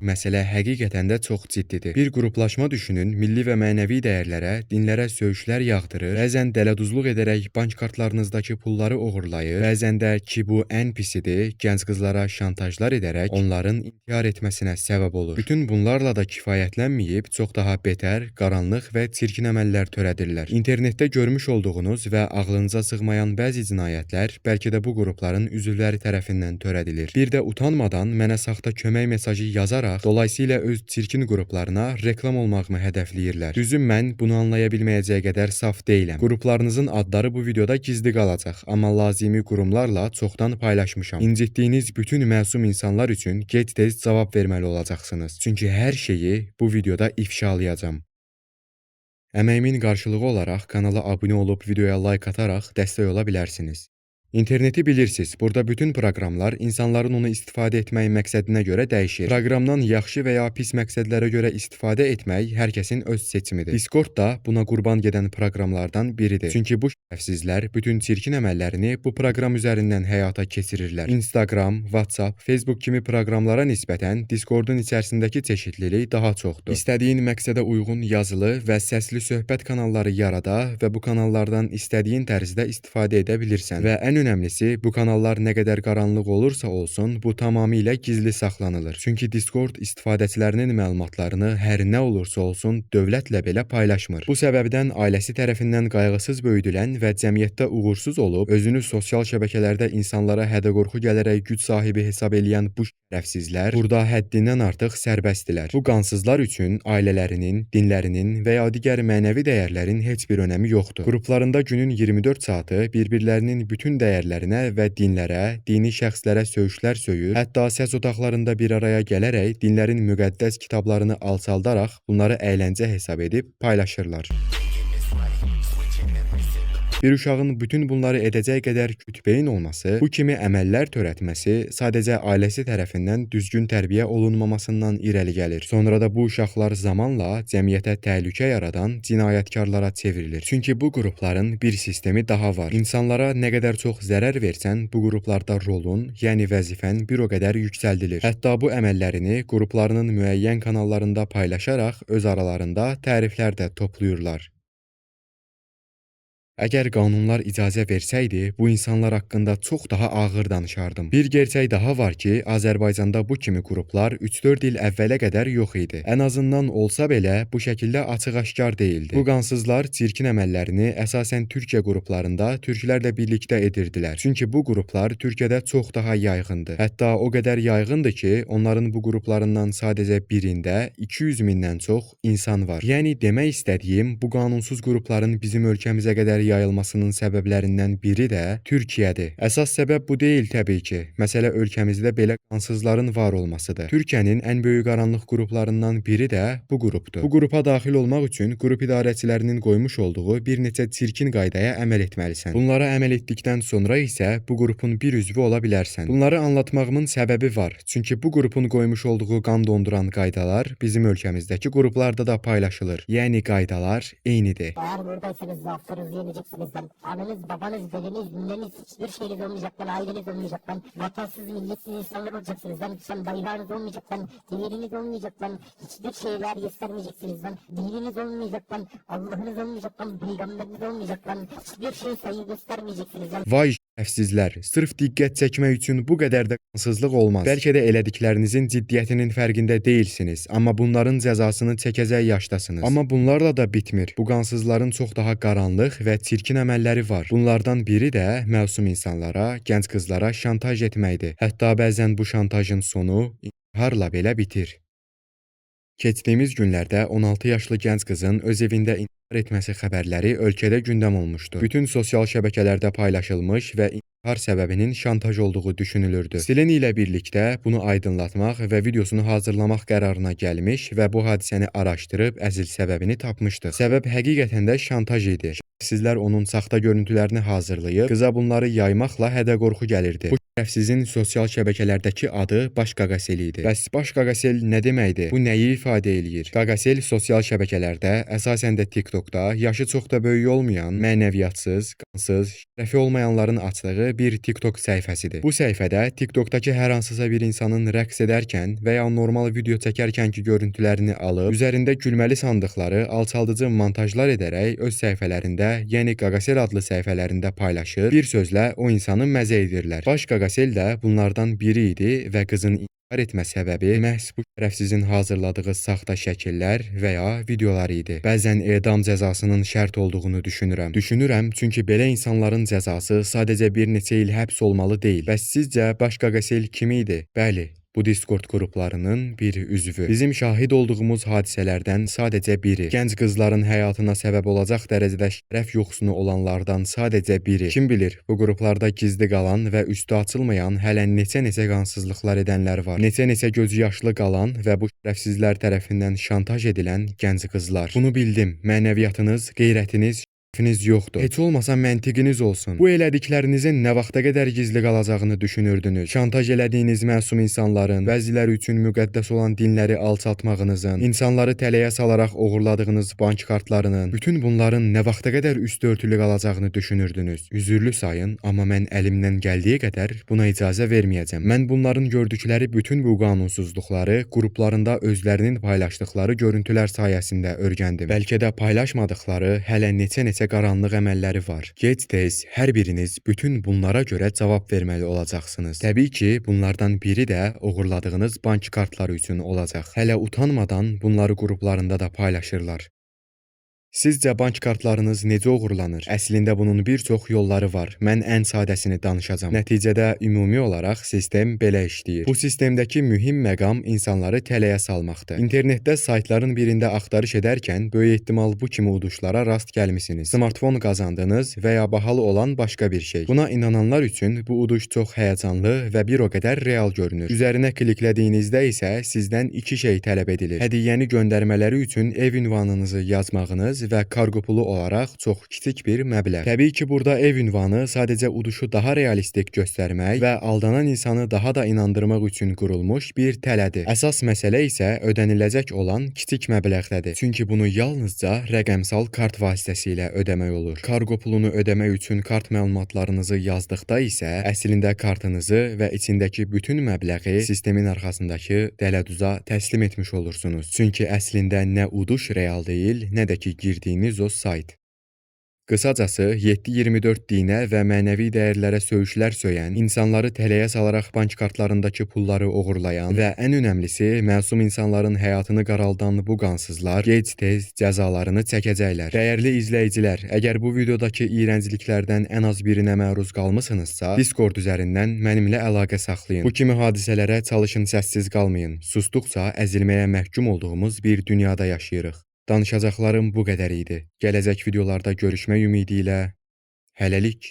Məsələ həqiqətən də çox ciddidir. Bir qruplaşma düşünün, milli və mənəvi dəyərlərə, dinlərə söyüşlər yağdırır, bəzən dələduzluq edərək bank kartlarınızdakı pulları oğurlayır, bəzən də ki bu ən pisidir, gənc qızlara şantajlar edərək onların intihar etməsinə səbəb olur. Bütün bunlarla da kifayətlənməyib, çox daha betər, qaranlıq və çirkin əməllər törədirlər. İnternetdə görmüş olduğunuz və ağlınıza sığmayan bəzi cinayətlər bəlkə də bu qrupların üzvləri tərəfindən törədilir. Bir də utanmadan mənə saxta kömək mesajı yazaraq dolayısıyla öz çirkin qruplarına reklam olmağımı hədəfləyirlər. Düzü mən bunu anlaya bilməyəcək qədər saf deyiləm. Qruplarınızın adları bu videoda gizli qalacaq, amma lazımi qurumlarla çoxdan paylaşmışam. İncitdiyiniz bütün məsum insanlar üçün gec-tez cavab verməli olacaqsınız. Çünki hər şeyi bu videoda ifşalayacağam. Əməyimin qarşılığı olaraq kanala abunə olub videoya like ataraq dəstək ola bilərsiniz. İnterneti bilirsiniz, burada bütün proqramlar insanların onu istifadə etmək məqsədinə görə dəyişir. Proqramdan yaxşı və ya pis məqsədlərə görə istifadə etmək hər kəsin öz seçimidir. Discord da buna qurban gedən proqramlardan biridir. Çünki bu şərəfsizlər bütün çirkin əməllərini bu proqram üzərindən həyata keçirirlər. Instagram, WhatsApp, Facebook kimi proqramlara nisbətən Discordun içərisindəki çeşidlilik daha çoxdur. İstədiyin məqsədə uyğun yazılı və səsli söhbət kanalları yarada və bu kanallardan istədiyin tərzdə istifadə edə bilirsən. Və ən önəmlisi, bu kanallar nə qədər qaranlıq olursa olsun, bu tamamilə gizli saxlanılır. Çünki Discord istifadəçilərinin məlumatlarını hər nə olursa olsun dövlətlə belə paylaşmır. Bu səbəbdən ailəsi tərəfindən qayğısız böyüdülən və cəmiyyətdə uğursuz olub, özünü sosial şəbəkələrdə insanlara hədə-qorxu gələrək güc sahibi hesab eləyən bu şərəfsizlər burada həddindən artıq sərbəstdilər. Bu qansızlar üçün ailələrinin, dinlərinin və ya digər mənəvi dəyərlərin heç bir önəmi yoxdur. Qruplarında günün 24 saatı bir-birlərinin bütün dəyərlərinə və dinlərə, dini şəxslərə söyüşlər söyür, hətta səs otaqlarında bir araya gələrək dinlərin müqəddəs kitablarını alçaldaraq bunları əyləncə hesab edib paylaşırlar. Bir uşağın bütün bunları edəcək qədər kütbeyin olması, bu kimi əməllər törətməsi sadəcə ailəsi tərəfindən düzgün tərbiyə olunmamasından irəli gəlir. Sonra da bu uşaqlar zamanla cəmiyyətə təhlükə yaradan cinayətkarlara çevrilir. Çünki bu qrupların bir sistemi daha var. İnsanlara nə qədər çox zərər versən, bu qruplarda rolun, yəni vəzifən bir o qədər yüksəldilir. Hətta bu əməllərini qruplarının müəyyən kanallarında paylaşaraq öz aralarında təriflər də toplayırlar. Əgər qanunlar icazə versəydi, bu insanlar haqqında çox daha ağır danışardım. Bir gerçək daha var ki, Azərbaycanda bu kimi qruplar 3-4 il əvvələ qədər yox idi. Ən azından olsa belə, bu şəkildə açıq-aşkar deyildi. Bu qansızlar çirkin əməllərini əsasən Türkiyə qruplarında türklərlə birlikdə edirdilər. Çünki bu qruplar Türkiyədə çox daha yayğındır. Hətta o qədər yayğındır ki, onların bu qruplarından sadəcə birində 200 mindən çox insan var. Yəni demək istədiyim, bu qanunsuz qrupların bizim ölkəmizə qədər yayılmasının səbəblərindən biri də Türkiyədir. Əsas səbəb bu deyil təbii ki. Məsələ ölkəmizdə belə qansızların var olmasıdır. Türkiyənin ən böyük qaranlıq qruplarından biri də bu qrupdur. Bu qrupa daxil olmaq üçün qrup idarəçilərinin qoymuş olduğu bir neçə çirkin qaydaya əməl etməlisən. Bunlara əməl etdikdən sonra isə bu qrupun bir üzvü ola bilərsən. Bunları anlatmağımın səbəbi var. Çünki bu qrupun qoymuş olduğu qan donduran qaydalar bizim ölkəmizdəki qruplarda da paylaşılır. Yəni qaydalar eynidir. Lan. Ananız, babanız, dedeniz, nineniz, hiçbir şeyiniz olmayacak lan, aileniz olmayacak lan, vatansız, milletsiz insanlar olacaksınız lan, sen bayrağınız olmayacak lan, dininiz olmayacak lan, hiçbir şeyler göstermeyeceksiniz lan, dininiz olmayacak lan, Allah'ınız olmayacak lan, peygamberiniz olmayacak lan, hiçbir şey sayı göstermeyeceksiniz lan. Vay şərəfsizlər, sırf diqqət çəkmək üçün bu qədər də qansızlıq olmaz. Bəlkə də elədiklərinizin ciddiyyətinin fərqində deyilsiniz, amma bunların cəzasını çəkəcək yaşdasınız. Amma bunlarla da bitmir. Bu qansızların çox daha qaranlıq və çirkin əməlləri var. Bunlardan biri də məsum insanlara, gənc qızlara şantaj etməkdir. Hətta bəzən bu şantajın sonu intiharla belə bitir. Keçdiyimiz günlərdə 16 yaşlı gənc qızın öz evində intihar etməsi xəbərləri ölkədə gündəm olmuşdu. Bütün sosial şəbəkələrdə paylaşılmış və intihar səbəbinin şantaj olduğu düşünülürdü. Selena ilə birlikdə bunu aydınlatmaq və videosunu hazırlamaq qərarına gəlmiş və bu hadisəni araşdırıb əsl səbəbini tapmışdıq. Səbəb həqiqətən də şantaj idi. Sizlər onun saxta görüntülərini hazırlayıb, qıza bunları yaymaqla hədə-qorxu gəlirdi. Bu şərəfsizin sosial şəbəkələrdəki adı Baş Qaqasel idi. Bəs Baş Qaqasel nə deməkdir? Bu nəyi ifadə eləyir? Qaqasel sosial şəbəkələrdə, əsasən də TikTok TikTokda yaşı çox da böyük olmayan, mənəviyyatsız, qansız, şərəfi olmayanların açdığı bir TikTok səhifəsidir. Bu səhifədə TikTokdakı hər hansısa bir insanın rəqs edərkən və ya normal video çəkərkənki görüntülərini alıb, üzərində gülməli sandıqları alçaldıcı montajlar edərək öz səhifələrində, yəni Qaqasel adlı səhifələrində paylaşır, bir sözlə o insanı məzə edirlər. Baş Qaqasel də bunlardan biri idi və qızın intihar etmə səbəbi məhz bu şərəfsizin hazırladığı saxta şəkillər və ya videolar idi. Bəzən edam cəzasının şərt olduğunu düşünürəm, çünki belə insanların cəzası sadəcə bir neçə il həbs olmalı deyil. Bəs sizcə Baş Qaqasel kim idi? Bəli, bu Discord qruplarının bir üzvü. Bizim şahid olduğumuz hadisələrdən sadəcə biri. Gənc qızların həyatına səbəb olacaq dərəcədə şərəf yoxsunu olanlardan sadəcə biri. Kim bilir, bu qruplarda gizli qalan və üstü açılmayan hələ neçə qansızlıqlar edənlər var. Neçə gözü yaşlı qalan və bu şərəfsizlər tərəfindən şantaj edilən gənc qızlar. Bunu bildim. Mənəviyyatınız, qeyrətiniz, şərəfiniz yoxdur. Heç olmasa məntiqiniz olsun. Bu elədiklərinizin nə vaxta qədər gizli qalacağını düşünürdünüz. Şantaj elədiyiniz məsum insanların, bəziləri üçün müqəddəs olan dinləri alçaltmağınızın, insanları tələyə salaraq oğurladığınız bank kartlarının, bütün bunların nə vaxta qədər üstü örtülü qalacağını düşünürdünüz. Üzürlü sayın, amma mən əlimdən gəldiyi qədər buna icazə verməyəcəm. Mən bunların gördükləri bütün bu qanunsuzluqları qruplarında özlərinin paylaşdıqları görüntülər sayəsində öyrəndim. Bəlkə də paylaşmadıqları hələ neçə qaranlıq əməlləri var. Gec-tez hər biriniz bütün bunlara görə cavab verməli olacaqsınız. Təbii ki, bunlardan biri də oğurladığınız bank kartları üçün olacaq. Hələ utanmadan bunları qruplarında da paylaşırlar. Sizcə bank kartlarınız necə oğurlanır? Əslində bunun bir çox yolları var. Mən ən sadəsini danışacağam. Nəticədə ümumi olaraq sistem belə işləyir. Bu sistemdəki mühim məqam insanları tələyə salmaqdır. İnternetdə saytların birində axtarış edərkən böyük ehtimal bu kimi uduşlara rast gəlmisiniz. Smartfon qazandınız və ya bahalı olan başqa bir şey. Buna inananlar üçün bu uduş çox həyəcanlı və bir o qədər real görünür. Üzərinə kliklədiyinizdə isə sizdən iki şey tələb edilir. Hədiyyəni göndərmələri üçün ev ünvanınızı yazmağınız və kargo pulu olaraq çox kiçik bir məbləğ. Təbii ki, burada ev ünvanı sadəcə uduşu daha realistik göstərmək və aldanan insanı daha da inandırmaq üçün qurulmuş bir tələdir. Əsas məsələ isə ödəniləcək olan kiçik məbləğdədir. Çünki bunu yalnızca rəqəmsal kart vasitəsilə ödəmək olur. Kargo pulunu ödəmək üçün kart məlumatlarınızı yazdıqda isə əslində kartınızı və içindəki bütün məbləği sistemin arxasındakı dələduza təslim etmiş olursunuz. Çünki əslində nə uduş real deyil, nə də ki girdiyiniz o sayt. Qısacası 7/24 dinə və mənəvi dəyərlərə söyüşlər söyən, insanları tələyə salaraq bank kartlarındakı pulları oğurlayan və ən önəmlisi məsum insanların həyatını qaraldan bu qansızlar gec-tez cəzalarını çəkəcəklər. Dəyərli izləyicilər, əgər bu videodakı iyrəncliklərdən ən az birinə məruz qalmısınızsa, Discord üzərindən mənimlə əlaqə saxlayın. Bu kimi hadisələrə çalışın səssiz qalmayın. Susduqca əzilməyə məhkum olduğumuz bir dünyada yaşayırıq. Danışacaqlarım bu qədər idi. Gələcək videolarda görüşmək ümidi ilə hələlik.